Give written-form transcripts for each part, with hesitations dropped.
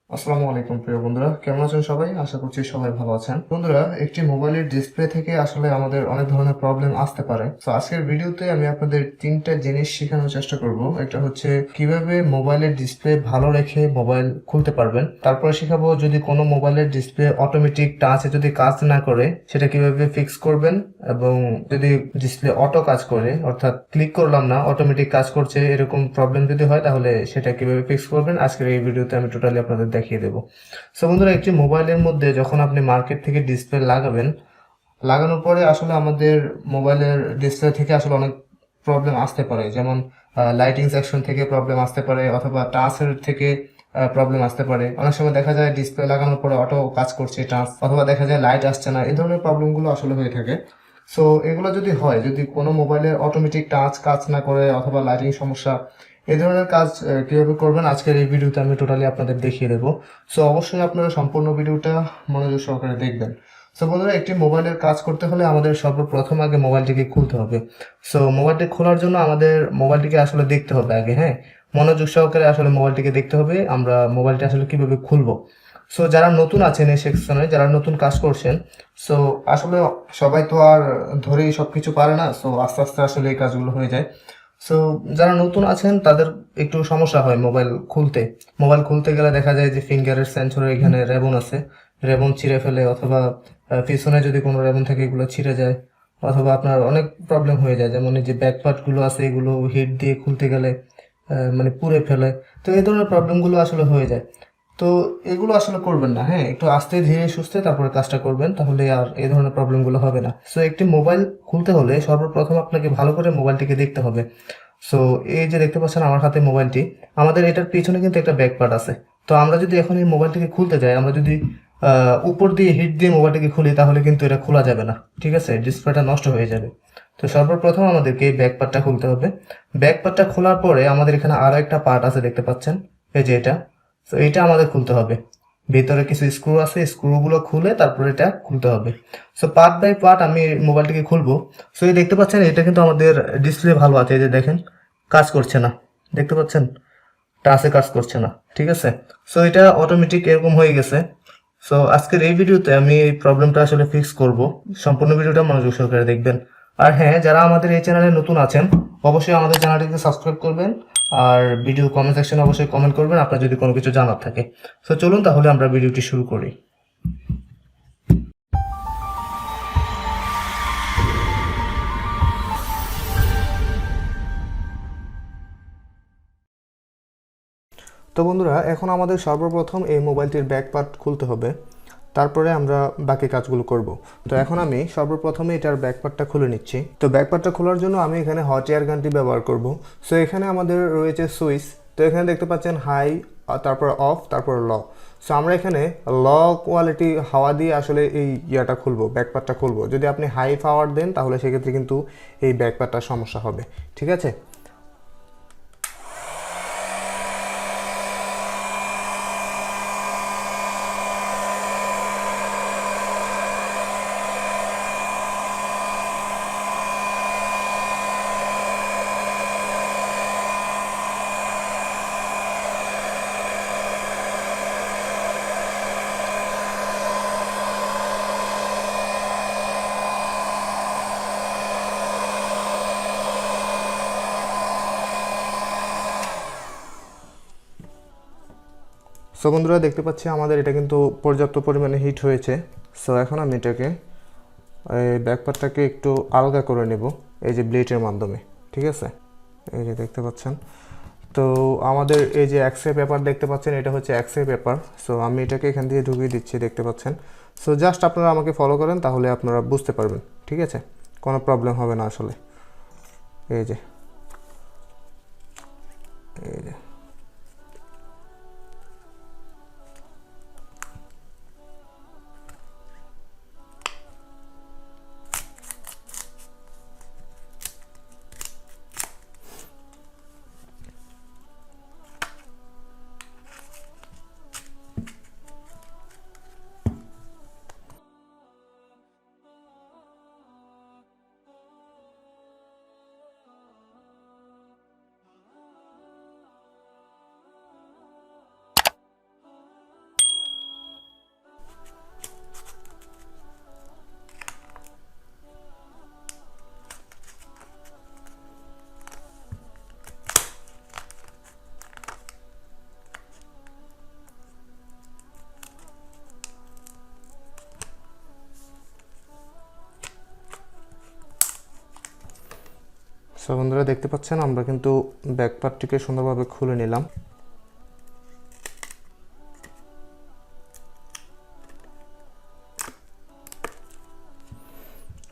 আসসালামু আলাইকুম প্রিয় বন্ধুরা, কেমন আছেন সবাই? আশা করছি সবাই ভালো আছেন। বন্ধুরা, একটি মোবাইলের ডিসপ্লে থেকে আসলে আমাদের অনেক ধরনের প্রবলেম আসতে পারে। তো আজকের ভিডিওতে আমি আপনাদের তিনটা জিনিস শেখানোর চেষ্টা করব। একটা হচ্ছে কিভাবে মোবাইলের ডিসপ্লে ভালো রেখে মোবাইল খুলতে পারবেন। তারপরে শেখাবো যদি কোনো মোবাইলের ডিসপ্লে অটোমেটিক টাচে যদি কাজ না করে সেটা কিভাবে ফিক্স করবেন, এবং যদি ডিসপ্লে অটো কাজ করে অর্থাৎ ক্লিক করলাম না অটোমেটিক কাজ করছে এরকম প্রবলেম যদি হয় তাহলে সেটা কিভাবে ফিক্স করবেন আজকের এই ভিডিওতে আমি টোটালি আপনাদের দেখিয়ে দেবো। সো বন্ধুরা, একটি মোবাইলের মধ্যে যখন আপনি মার্কেট থেকে ডিসপ্লে লাগাবেন, লাগানোর পরে আসলে আমাদের মোবাইলের ডিসপ্লে থেকে আসলে অনেক প্রবলেম আসতে পারে। যেমন লাইটিং সেকশন থেকে প্রবলেম আসতে পারে, অথবা টাচের থেকে প্রবলেম আসতে পারে। অনেক সময় দেখা যায় ডিসপ্লে লাগানোর পরে অটো কাজ করছে টাচ, অথবা দেখা যায় লাইট আসছে না। এই ধরনের প্রবলেমগুলো আসলে হয়ে থাকে। সো এগুলো যদি হয়, যদি কোনো মোবাইলের অটোমেটিক টাচ কাজ না করে অথবা লাইটিং সমস্যা, এই ধরনের কাজ কিভাবে করবেন আজকের এই ভিডিওতে আমি টোটালি আপনাদের দেখিয়ে দেবো। সো অবশ্যই আপনারা সম্পূর্ণ ভিডিওটা মনোযোগ সহকারে দেখবেন। সো বন্ধুরা, একটি মোবাইলের কাজ করতে হলে আমাদের সর্বপ্রথম আগে মোবাইলটিকে খুলতে হবে। সো মোবাইলটি খোলার জন্য আমাদের মোবাইলটিকে আসলে দেখতে হবে আগে, হ্যাঁ, মনোযোগ সহকারে আসলে মোবাইলটিকে দেখতে হবে আমরা মোবাইলটি আসলে কিভাবে খুলবো। সো যারা নতুন আছেন এই সেকশনে, যারা নতুন কাজ করছেন, সো আসলে সবাই তো আর ধরেই সবকিছু পারে না। সো আস্তে আস্তে আসলে এই কাজগুলো হয়ে যায়। সো যারা নতুন আছেন তাদের একটু সমস্যা হয় মোবাইল খুলতে গেলে দেখা যায় যে ফিঙ্গারের সেন্সরের এখানে রেবন আছে, রেবন ছিঁড়ে ফেলে, অথবা পিছনে যদি কোনো রেবন থাকে এগুলো ছিঁড়ে যায়, অথবা আপনার অনেক প্রবলেম হয়ে যায়। যেমন এই যে ব্যাক পার্ট গুলো আছে এগুলো হিট দিয়ে খুলতে গেলে মানে পুড়ে ফেলে। তো এই ধরনের প্রবলেমগুলো আসলে হয়ে যায়। তো এগুলো আসলে করবেন না, হ্যাঁ, একটু আস্তে ধীরে সুস্থে তারপরে কাজটা করবেন, তাহলে আর এই ধরনের প্রবলেমগুলো হবে না। সো একটি মোবাইল খুলতে হলে সর্বপ্রথম আপনাকে ভালো করে মোবাইলটিকে দেখতে হবে। সো এই যে দেখতে পাচ্ছেন আমার হাতে মোবাইলটি, আমাদের এটার পিছনে কিন্তু একটা ব্যাক পার্ট আছে। তো আমরা যদি এখন এই মোবাইলটিকে খুলতে যাই, আমরা যদি উপর দিয়ে হিট দিয়ে মোবাইলটিকে খুলি তাহলে কিন্তু এটা খোলা যাবে না, ঠিক আছে, ডিসপ্লেটা নষ্ট হয়ে যাবে। তো সর্বপ্রথম আমাদেরকে এই ব্যাক পার্টটা খুলতে হবে। ব্যাক পার্টটা খোলার পরে আমাদের এখানে আরো একটা পার্ট আছে দেখতে পাচ্ছেন, এই যে এটা। তো এটা আমাদের খুলতে হবে। ভিতরে কিছু স্ক্রু আছে, স্ক্রুগুলো খুলে তারপর এটা খুলতে হবে। সো পার্ট বাই পার্ট আমি মোবাইলটিকে খুলবো। সো এই দেখতে পাচ্ছেন এটা কিন্তু আমাদের ডিসপ্লে ভালো আছে, এই যে দেখেন কাজ করছে না, দেখতে পাচ্ছেন টাচে কাজ করছে না, ঠিক আছে। সো এটা অটোমেটিক এরকম হয়ে গেছে। সো আজকের এই ভিডিওতে আমি এই প্রবলেমটা আসলে ফিক্স করব। সম্পূর্ণ ভিডিওটা মনোযোগ সহকারে দেখবেন। আর হ্যাঁ, যারা আমাদের এই চ্যানেলে নতুন আছেন অবশ্যই আমাদের চ্যানেলটিকে সাবস্ক্রাইব করবেন। আর ভিডিও কমেন্ট সেকশনে অবশ্যই কমেন্ট করবেন আপনার যদি কোনো কিছু জানার থাকে। তো চলুন তাহলে আমরা ভিডিওটি শুরু করি। তো বন্ধুরা, এখন আমাদের সর্বপ্রথম এই মোবাইলটির ব্যাক পার্ট খুলতে হবে, তারপরে আমরা বাকি কাজগুলো করব। তো এখন আমি সর্বপ্রথমে এটার ব্যাক পার্টটা খুলে নিচ্ছি। তো ব্যাক পার্টটা খোলার জন্য আমি এখানে হট এয়ার গানটি ব্যবহার করব। সো এখানে আমাদের রয়েছে সুইচ। তো এখানে দেখতে পাচ্ছেন হাই, তারপর অফ, তারপর ল। সো আমরা এখানে ল কোয়ালিটি হাওয়া দিয়ে আসলে এই ইয়াটা খুলবো, ব্যাক পার্টটা খুলবো। যদি আপনি হাই পাওয়ার দেন তাহলে সেক্ষেত্রে কিন্তু এই ব্যাক পার্টটার সমস্যা হবে, ঠিক আছে। সো বন্ধুরা, দেখতে পাচ্ছি আমাদের এটা কিন্তু পর্যাপ্ত পরিমাণে হিট হয়েছে। সো এখন আমি এটাকে ব্যাক পার্টটাকে একটু আলগা করে নেব এই যে ব্লেডের মাধ্যমে, ঠিক আছে। এই যে দেখতে পাচ্ছেন, তো আমাদের এই যে এক্সরে পেপার দেখতে পাচ্ছেন, এটা হচ্ছে এক্সরে পেপার। সো আমি এটাকে এখান দিয়ে ঢুকিয়ে দিচ্ছি, দেখতে পাচ্ছেন। সো জাস্ট আপনারা আমাকে ফলো করেন তাহলে আপনারা বুঝতে পারবেন, ঠিক আছে, কোনো প্রবলেম হবে না আসলে। এই যে এই যে সো বন্ধুরা দেখতে পাচ্ছেন আমরা কিন্তু ব্যাক পার্টটিকে সুন্দরভাবে খুলে নিলাম।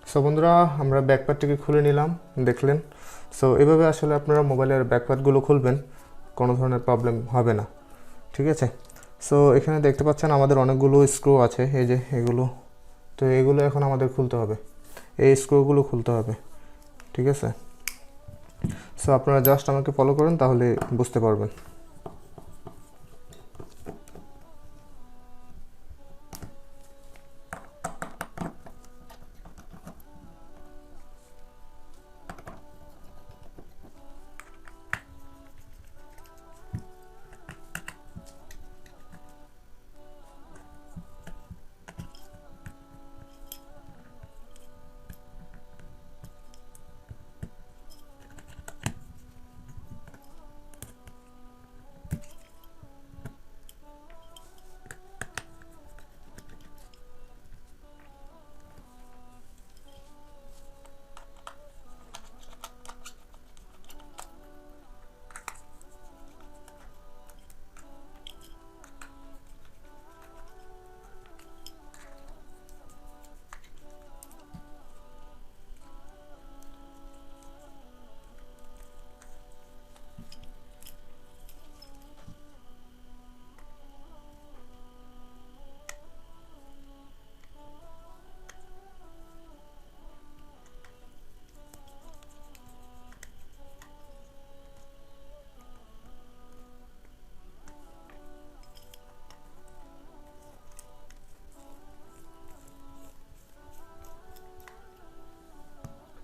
সো বন্ধুরা আমরা ব্যাক পার্টটিকে খুলে নিলাম, দেখলেন। সো এভাবে আসলে আপনারা মোবাইলের ব্যাক পার্টগুলো খুলবেন, কোনো ধরনের প্রবলেম হবে না, ঠিক আছে। সো এখানে দেখতে পাচ্ছেন আমাদের অনেকগুলো স্ক্রু আছে, এই যে এগুলো। তো এগুলো এখন আমাদের খুলতে হবে, এই স্ক্রুগুলো খুলতে হবে, ঠিক আছে। সো আপনারা জাস্ট আমাকে ফলো করেন, তাহলে বুঝতে পারবেন।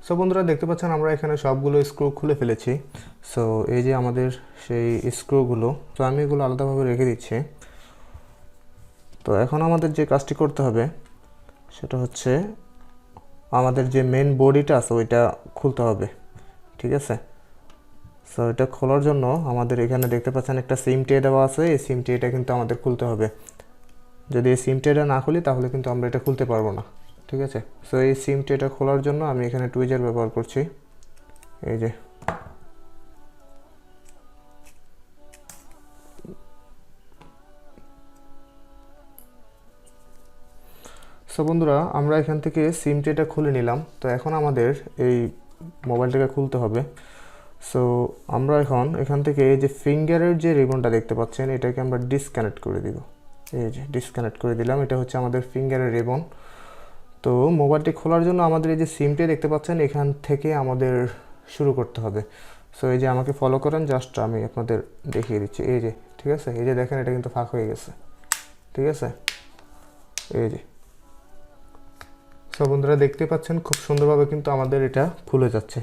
সো বন্ধুরা দেখতে পাচ্ছেন আমরা এখানে সবগুলো স্ক্রু খুলে ফেলেছি। সো এই যে আমাদের সেই স্ক্রুগুলো, তো আমি এগুলো আলাদাভাবে রেখে দিচ্ছি। তো এখন আমাদের যে কাজটি করতে হবে সেটা হচ্ছে আমাদের যে মেন বডিটা আছে ওইটা খুলতে হবে, ঠিক আছে। সো এটা খোলার জন্য আমাদের এখানে দেখতে পাচ্ছেন একটা সিম ট্রে দেওয়া আছে, এই সিম ট্রেটা কিন্তু আমাদের খুলতে হবে। যদি এই সিম ট্রেটা না খুলি তাহলে কিন্তু আমরা এটা খুলতে পারবো না, ঠিক আছে। সো এই সিম ট্রেটা খোলার জন্য আমি এখানে টুইজার ব্যবহার করছি, এই যে। সো বন্ধুরা আমরা এখান থেকে সিম ট্রেটা খুলে নিলাম। তো এখন আমাদের এই মোবাইলটাকে খুলতে হবে। সো আমরা এখন এখান থেকে এই যে ফিঙ্গারের যে রিবনটা দেখতে পাচ্ছেন এটাকে আমরা ডিসকানেক্ট করে দিব, এই যে ডিসকানেক্ট করে দিলাম। এটা হচ্ছে আমাদের ফিঙ্গারের রিবন। তো মোবাইলটি খোলার জন্য আমাদের এই যে সিমটি দেখতে পাচ্ছেন এখান থেকে আমাদের শুরু করতে হবে। সো এই যে আমাকে ফলো করেন, জাস্ট আমি আপনাদের দেখিয়ে দিচ্ছি, এই যে, ঠিক আছে। এই যে দেখেন এটা কিন্তু ফাঁক হয়ে গেছে, ঠিক আছে, এই যে। সো বন্ধুরা দেখতে পাচ্ছেন খুব সুন্দরভাবে কিন্তু আমাদের এটা খুলে যাচ্ছে।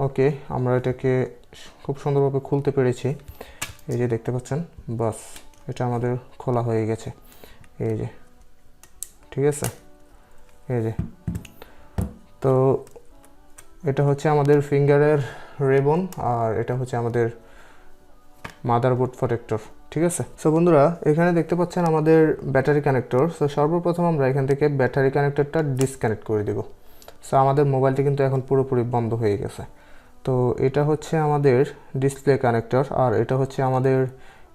ওকে, আমরা এটাকে খুব সুন্দরভাবে খুলতে পেরেছি, এই যে দেখতে পাচ্ছেন। বাস, এটা আমাদের খোলা হয়ে গেছে, এই যে, ঠিক আছে, এই যে। তো এটা হচ্ছে আমাদের ফিঙ্গারের রিবন, আর এটা হচ্ছে আমাদের মাদারবোর্ড প্রোটেক্টর, ঠিক আছে। সো বন্ধুরা এখানে দেখতে পাচ্ছেন আমাদের ব্যাটারি কানেক্টর। সো সর্বপ্রথম আমরা এখান থেকে ব্যাটারি কানেক্টরটা ডিসকানেক্ট করে দেব। সো আমাদের মোবাইলটি কিন্তু এখন পুরোপুরি বন্ধ হয়ে গেছে। তো এটা হচ্ছে আমাদের ডিসপ্লে কানেক্টর, আর এটা হচ্ছে আমাদের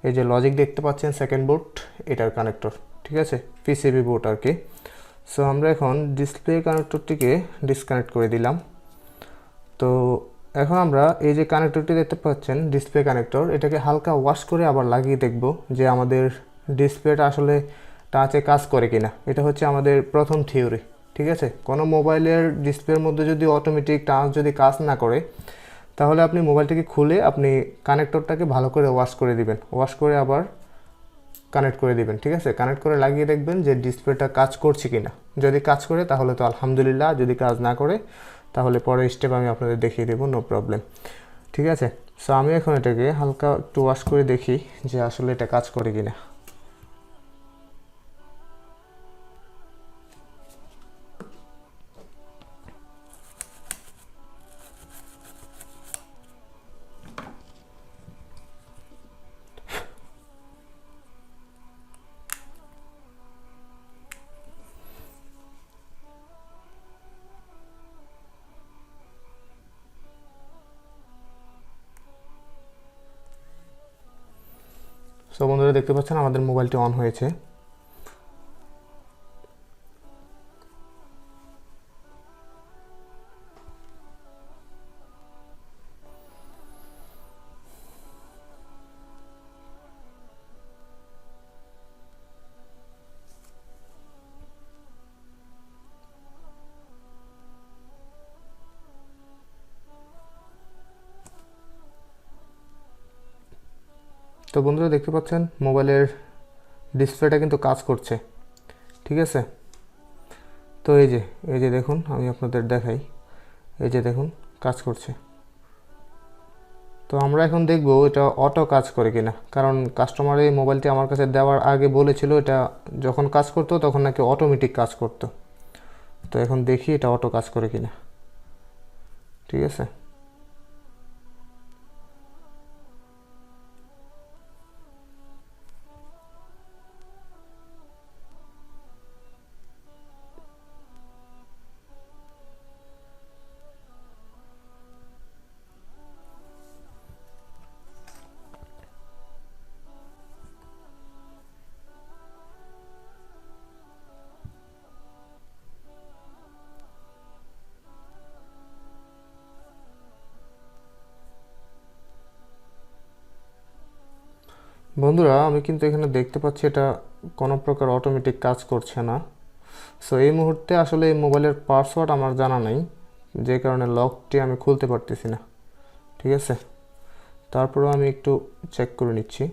এই যে লজিক দেখতে পাচ্ছেন সেকেন্ড বোর্ড, এটার কানেক্টর, ঠিক আছে, পিসিবি বোর্ড আর কি। সো আমরা এখন ডিসপ্লে কানেক্টরটিকে ডিসকানেক্ট করে দিলাম। তো এখন আমরা এই যে কানেক্টরটি দেখতে পাচ্ছেন ডিসপ্লে কানেক্টর, এটাকে হালকা ওয়াশ করে আবার লাগিয়ে দেখব যে আমাদের ডিসপ্লেটা আসলে টাচে কাজ করে কিনা। এটা হচ্ছে আমাদের প্রথম থিওরি, ঠিক আছে। কোনো মোবাইলের ডিসপ্লের মধ্যে যদি অটোমেটিক টাচ যদি কাজ না করে, তাহলে আপনি মোবাইলটাকে খুলে আপনি কানেক্টরটাকে ভালো করে ওয়াশ করে দিবেন, ওয়াশ করে আবার কানেক্ট করে দিবেন, ঠিক আছে। কানেক্ট করে লাগিয়ে দেখবেন যে ডিসপ্লেটা কাজ করছে কিনা। যদি কাজ করে তাহলে তো আলহামদুলিল্লাহ, যদি কাজ না করে তাহলে পরের স্টেপ আমি আপনাদের দেখিয়ে দেবো, নো প্রবলেম, ঠিক আছে। সো আমি এখন এটাকে হালকা একটু ওয়াশ করে দেখি যে আসলে এটা কাজ করে কিনা। সো বন্ধুরা দেখতে পাচ্ছেন আমাদের মোবাইলটি অন হয়েছে। তো বন্ধুরা দেখতে পাচ্ছেন মোবাইলের ডিসপ্লেটা কিন্তু কাজ করছে, ঠিক আছে। তো এই যে দেখুন, আমি আপনাদের দেখাই, এই যে দেখুন কাজ করছে। তো আমরা এখন দেখব এটা অটো কাজ করে কিনা, কারণ কাস্টমার এই মোবাইলটি আমার কাছে দেওয়ার আগে বলেছিল এটা যখন কাজ করতো তখন নাকি অটোমেটিক কাজ করতো। তো এখন দেখি এটা অটো কাজ করে কিনা, ঠিক আছে। বন্ধুরা আমি কিন্তু এখানে দেখতে পাচ্ছি এটা কোনো প্রকার অটোমেটিক কাজ করছে না। সো এই মুহূর্তে আসলে এই মোবাইলের পাসওয়ার্ড আমার জানা নেই, যে কারণে লকটি আমি খুলতে পারতেছি না, ঠিক আছে। তারপরেও আমি একটু চেক করে নিচ্ছি।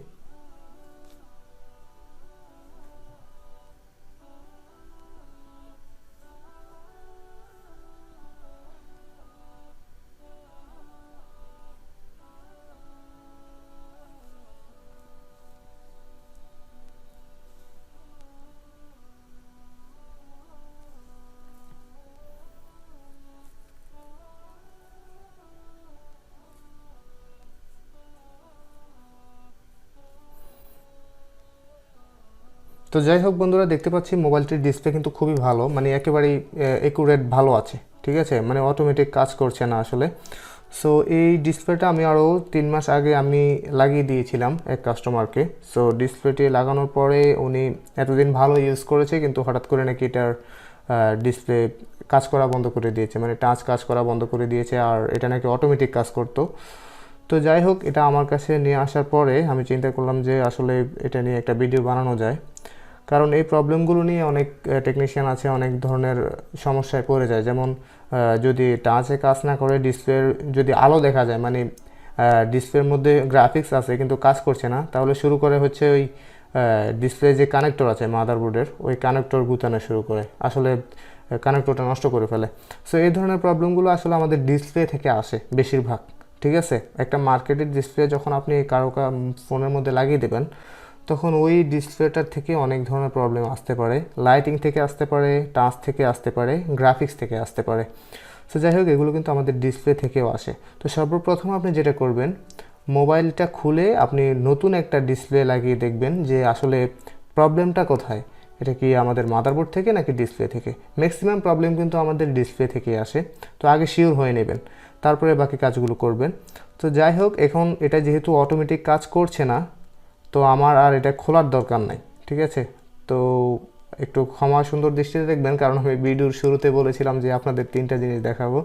তো যাই হোক বন্ধুরা, দেখতে পাচ্ছি মোবাইলটির ডিসপ্লে কিন্তু খুবই ভালো, মানে একেবারেই একুরেট ভালো আছে, ঠিক আছে, মানে অটোমেটিক কাজ করছে না আসলে। সো এই ডিসপ্লেটা আমি আরও 3 মাস আগে আমি লাগিয়ে দিয়েছিলাম এক কাস্টমারকে। সো ডিসপ্লেটি লাগানোর পরে উনি এতদিন ভালো ইউজ করেছে, কিন্তু হঠাৎ করে নাকি এটার ডিসপ্লে কাজ করা বন্ধ করে দিয়েছে, মানে টাচ কাজ করা বন্ধ করে দিয়েছে, আর এটা নাকি অটোমেটিক কাজ করতো। তো যাই হোক, এটা আমার কাছে নিয়ে আসার পরে আমি চিন্তা করলাম যে আসলে এটা নিয়ে একটা ভিডিও বানানো যায়, কারণ এই প্রবলেমগুলো নিয়ে অনেক টেকনিশিয়ান আছে অনেক ধরনের সমস্যায় পড়ে যায়। যেমন যদি টাচে কাজ না করে ডিসপ্লের যদি আলো দেখা যায়, মানে ডিসপ্লের মধ্যে গ্রাফিক্স আছে কিন্তু কাজ করছে না, তাহলে শুরু করে হচ্ছে ওই ডিসপ্লে যে কানেক্টর আছে মাদারবোর্ডের, ওই কানেক্টর গুতানো শুরু করে, আসলে কানেক্টরটা নষ্ট করে ফেলে। সো এই ধরনের প্রবলেমগুলো আসলে আমাদের ডিসপ্লে থেকে আসে বেশিরভাগ, ঠিক আছে। একটা মার্কেটের ডিসপ্লে যখন আপনি কারো ফোনের মধ্যে লাগিয়ে দেবেন, তখন ওই ডিসপ্লেটার থেকে অনেক ধরনের প্রবলেম আসতে পারে, লাইটিং থেকে আসতে পারে, টাচ থেকে আসতে পারে, গ্রাফিক্স থেকে আসতে পারে। সো যাই হোক, এগুলো কিন্তু আমাদের ডিসপ্লে থেকেও আসে। তো সর্বপ্রথম আপনি যেটা করবেন, মোবাইলটা খুলে আপনি নতুন একটা ডিসপ্লে লাগিয়ে দেখবেন যে আসলে প্রবলেমটা কোথায়, এটা কি আমাদের মাদারবোর্ড থেকে নাকি ডিসপ্লে থেকে। ম্যাক্সিমাম প্রবলেম কিন্তু আমাদের ডিসপ্লে থেকে আসে। তো আগে শিওর হয়ে নেবেন, তারপরে বাকি কাজগুলো করবেন। তো যাই হোক, এখন এটা যেহেতু অটোমেটিক কাজ করছে না, তো আমার আর এটা খোলার দরকার নাই, ঠিক আছে। তো একটু ক্ষমা সুন্দর দৃষ্টিতে দেখবেন, কারণ আমি ভিডিওর শুরুতে বলেছিলাম যে আপনাদের 3টা জিনিস দেখাবো।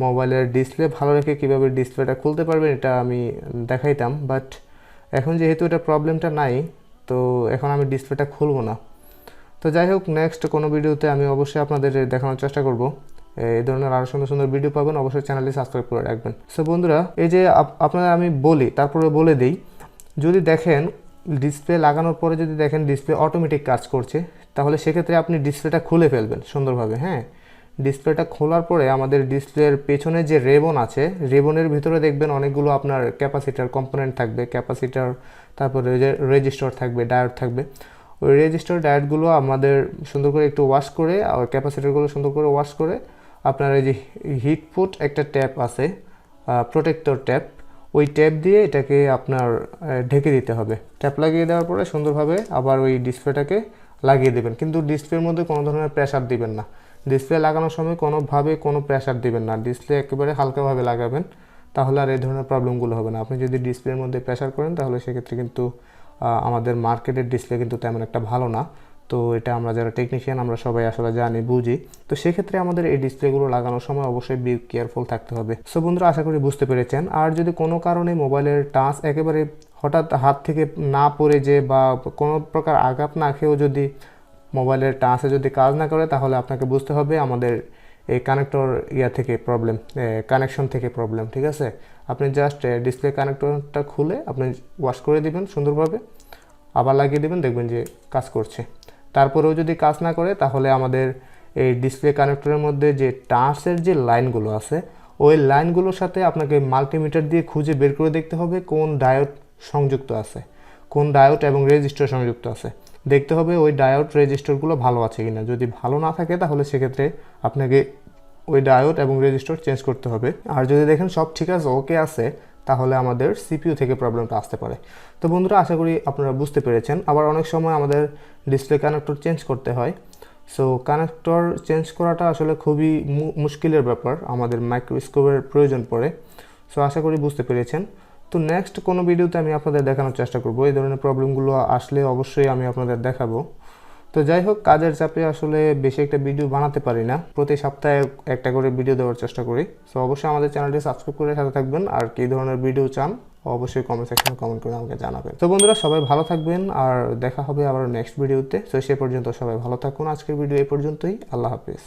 মোবাইলের ডিসপ্লে ভালো রেখে কীভাবে ডিসপ্লেটা খুলতে পারবেন এটা আমি দেখাইতাম, বাট এখন যেহেতু এটা প্রবলেমটা নাই, তো এখন আমি ডিসপ্লেটা খুলবো না। তো যাই হোক, নেক্সট কোনো ভিডিওতে আমি অবশ্যই আপনাদের দেখানোর চেষ্টা করব। এই ধরনের আরও সুন্দর সুন্দর ভিডিও পাবেন, অবশ্যই চ্যানেলটি সাবস্ক্রাইব করে রাখবেন। সো বন্ধুরা, এই যে আপনারা আমি বলি তারপরে বলে দিই, যদি দেখেন ডিসপ্লে লাগানোর পরে যদি দেখেন ডিসপ্লে অটোমেটিক কাজ করছে, তাহলে সেক্ষেত্রে আপনি ডিসপ্লেটা খুলে ফেলবেন সুন্দরভাবে। হ্যাঁ, ডিসপ্লেটা খোলার পরে আমাদের ডিসপ্লের পেছনে যে রেবন আছে, রেবনের ভিতরে দেখবেন অনেকগুলো আপনার ক্যাপাসিটার কম্পোনেন্ট থাকবে, ক্যাপাসিটার, তারপরে রেজিস্টর থাকবে, ডায়োড থাকবে। ওই রেজিস্টার ডায়োডগুলো আমাদের সুন্দর করে একটু ওয়াশ করে, আর ক্যাপাসিটারগুলো সুন্দর করে ওয়াশ করে, আপনার এই যে হিটপুট একটা ট্যাপ আছে, প্রোটেক্টর ট্যাপ, ওই ট্যাপ দিয়ে এটাকে আপনার ঢেকে দিতে হবে। ট্যাপ লাগিয়ে দেওয়ার পরে সুন্দরভাবে আবার ওই ডিসপ্লেটাকে লাগিয়ে দেবেন, কিন্তু ডিসপ্লের মধ্যে কোনো ধরনের প্রেসার দিবেন না। ডিসপ্লে লাগানোর সময় কোনোভাবে কোনো প্রেসার দিবেন না, ডিসপ্লে একেবারে হালকাভাবে লাগাবেন, তাহলে আর এই ধরনের প্রবলেমগুলো হবে না। আপনি যদি ডিসপ্লের মধ্যে প্রেসার করেন তাহলে সেক্ষেত্রে কিন্তু আমাদের মার্কেটের ডিসপ্লে কিন্তু তেমন একটা ভালো না। তো এটা আমরা যারা টেকনিশিয়ান আমরা সবাই আসলে জানি বুঝি। তো সেক্ষেত্রে আমাদের এই ডিসপ্লেগুলো লাগানোর সময় অবশ্যই বি কেয়ারফুল থাকতে হবে। সো বন্ধুরা আশা করি বুঝতে পেরেছেন। আর যদি কোনো কারণে মোবাইলের টাচ একেবারে হঠাৎ হাত থেকে না পড়ে যে বা কোনো প্রকার আঘাত না খেয়েও যদি মোবাইলের টাচে যদি কাজ না করে, তাহলে আপনাকে বুঝতে হবে আমাদের এই কানেক্টর থেকে প্রবলেম, কানেকশন থেকে প্রবলেম। ঠিক আছে, আপনি জাস্ট ডিসপ্লে কানেক্টরটা খুলে আপনি ওয়াশ করে দিবেন সুন্দরভাবে, আবার লাগিয়ে দেবেন, দেখবেন যে কাজ করছে। তারপরেও যদি কাজ না করে, তাহলে আমাদের এই ডিসপ্লে কানেক্টরের মধ্যে যে টাচের যে লাইনগুলো আছে, ওই লাইনগুলোর সাথে আপনাকে মাল্টিমিটার দিয়ে খুঁজে বের করে দেখতে হবে কোন ডায়োড সংযুক্ত আছে, কোন ডায়োড এবং রেজিস্টার সংযুক্ত আছে। দেখতে হবে ওই ডায়োড রেজিস্টারগুলো ভালো আছে কিনা। যদি ভালো না থাকে, তাহলে সেক্ষেত্রে আপনাকে ওই ডায়োড এবং রেজিস্টার চেঞ্জ করতে হবে। আর যদি দেখেন সব ঠিক আছে, ওকে আছে, তাহলে আমাদের সিপিইউ থেকে প্রবলেমটা আসতে পারে। তো বন্ধুরা আশা করি আপনারা বুঝতে পেরেছেন। আবার অনেক সময় আমাদের ডিসপ্লে কানেক্টর চেঞ্জ করতে হয়। সো কানেক্টর চেঞ্জ করাটা আসলে খুবই মুশকিলের ব্যাপার, আমাদের মাইক্রোস্কোপের প্রয়োজন পড়ে। সো আশা করি বুঝতে পেরেছেন। তো নেক্সট কোনো ভিডিওতে আমি আপনাদের দেখানোর চেষ্টা করব, এই ধরনের প্রবলেমগুলো আসলে অবশ্যই আমি আপনাদের দেখাবো। তো যাই হোক, কাজের চাপে আসলে বেশি একটা ভিডিও বানাতে পারি না, প্রতি সপ্তাহে একটা করে ভিডিও দেওয়ার চেষ্টা করি। সো অবশ্যই আমাদের চ্যানেলটি সাবস্ক্রাইব করে সাথে থাকবেন। আর কী ধরনের ভিডিও চান অবশ্যই কমেন্ট সেকশনে কমেন্ট করে আমাকে জানাবেন। তো বন্ধুরা সবাই ভালো থাকবেন, আর দেখা হবে আবার নেক্সট ভিডিওতে। সো সে পর্যন্ত সবাই ভালো থাকুন। আজকের ভিডিও এই পর্যন্তই। আল্লাহ হাফিজ।